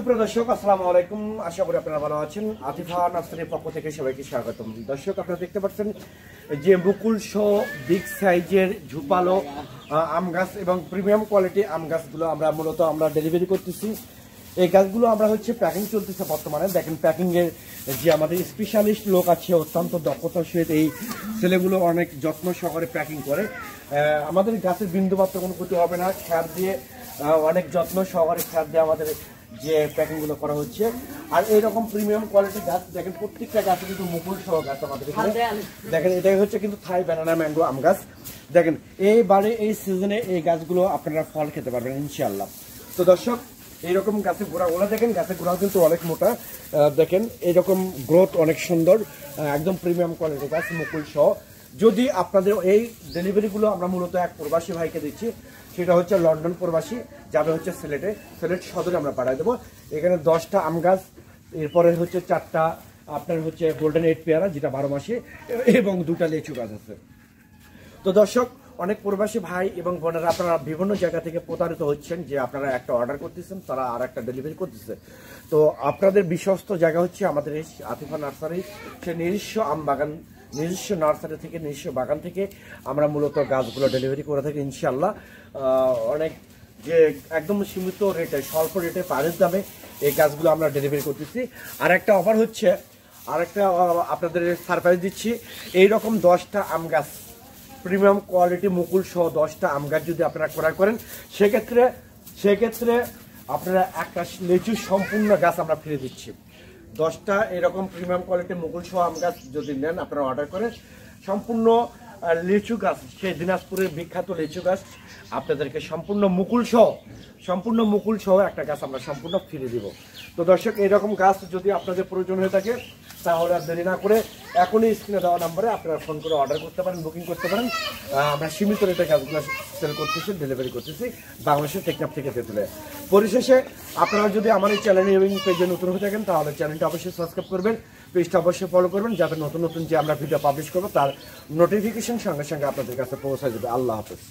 সুপ্রিয় দর্শক, আসসালামু আলাইকুম। আশা করি আপনারা ভালো আছেন। আতিফা নার্সারির পক্ষ থেকে সবাইকে স্বাগতম। দর্শক, আপনারা দেখতে পাচ্ছেন যে মুকুল সহ বিগ সাইজের ঝুপালো আম গাছ এবং প্রিমিয়াম কোয়ালিটি আম গাছগুলো আমরা ডেলিভারি করতেছি। এই গাছগুলো আমরা প্যাকিং চলতেছে বর্তমানে। দেখেন, প্যাকিংয়ের যে আমাদের স্পেশালিস্ট লোক আছে, অত্যন্ত দক্ষতার সহিত এই ছেলেগুলো অনেক যত্ন সহকারে প্যাকিং করে। আমাদের গাছের বিন্দুমাত্র কোনো ক্ষতি হবে না। খ্যার দিয়ে অনেক যত্ন সহকারে খ্যার দিয়ে আমাদের যে প্যাকিংগুলো করা হচ্ছে। আর এইরকম প্রিমিয়াম কোয়ালিটির গাছ দেখেন, প্রত্যেকটা গাছে কিন্তু মুকুল সহ গাছ আমাদের এখানে। দেখেন, এটাই কিন্তু থাই ব্যানানা ম্যাঙ্গো আম গাছ। দেখেন, এইবারে এই সিজনে এই গাছগুলো আপনারা ফল খেতে পারবেন ইনশাআল্লাহ। তো দর্শক, এইরকম গাছের গোড়াগুলো দেখেন, গাছের গোড়াও কিন্তু অনেক মোটা। দেখেন, এইরকম গ্রোথ অনেক সুন্দর, একদম প্রিমিয়াম কোয়ালিটির গাছ মুকুল সহ। যদি আপনাদের এই ডেলিভারিগুলো আমরা মূলত এক প্রবাসী ভাইকে দিচ্ছি, সেটা হচ্ছে লন্ডন প্রবাসী, যাবে সিলেট সদরে আমরা পাঠাই দেবো। এখানে 10টা আম গাছ, এরপরে 4টা আপনার গোল্ডেন 8 পেয়ারা, যেটা 12 মাসে, এবং 2টা লিচু গাছ আছে। তো দর্শক, অনেক প্রবাসী ভাই এবং বোনেরা আপনারা বিভিন্ন জায়গা থেকে প্রতারিত হচ্ছেন যে আপনারা একটা অর্ডার করতেছেন, তারা আর একটা ডেলিভারি করতেছে। তো আপনাদের বিশ্বস্ত জায়গা হচ্ছে আমাদের এই আতিফা নার্সারি। সে নিজস্ব আম বাগান, নিজস্ব নার্সারি থেকে, নিজস্ব বাগান থেকে আমরা মূলত গাছগুলো ডেলিভারি করে থাকি ইনশাআল্লাহ। অনেক যে একদম সীমিত রেটে, স্বল্প রেটে, পানির দামে এই গাছগুলো আমরা ডেলিভারি করতেছি। আর একটা অফার হচ্ছে, আপনাদের সারপ্রাইজ দিচ্ছি। এইরকম 10টা আম গাছ, প্রিমিয়াম কোয়ালিটি মুকুল সহ 10টা আম গাছ যদি আপনারা ক্রয় করেন, সেক্ষেত্রে আপনারা একটা লিচু সম্পূর্ণ গাছ আমরা ফিরে দিচ্ছি। 10টা এরকম প্রিমিয়াম কোয়ালিটি মুকুল সহ আম গাছ যদি নেন, আপনারা অর্ডার করেন, সম্পূর্ণ লিচু গাছ, সেই দিনাজপুরের বিখ্যাত লিচু গাছ আপনাদেরকে সম্পূর্ণ মুকুল সহ একটা গাছ আমরা সম্পূর্ণ ফিরে দিব। তো দর্শক, এরকম গাছ যদি আপনাদের প্রয়োজন হয়ে থাকে, তাহলে আর দেরি না করে এখনই স্ক্রিনে দেওয়া নাম্বারে আপনারা ফোন করে অর্ডার করতে পারেন, বুকিং করতে পারেন। আমরা সীমিত রেটে গাছগুলো সেল করতেছি, ডেলিভারি করতেছি বাংলাদেশের টেকনাফ থেকে তেঁতুলিয়া। পরিশেষে আপনারা যদি আমার এই চ্যানেল এবং পেজে নতুন হয়ে থাকেন, তাহলে চ্যানেলটা অবশ্যই সাবস্ক্রাইব করবেন, পেজটা অবশ্যই ফলো করবেন, যাতে নতুন নতুন যে আমরা ভিডিও পাবলিশ করবো তার নোটিফিকেশন সঙ্গে সঙ্গে আপনাদের কাছে পৌঁছে যাবে। আল্লাহ হাফেজ।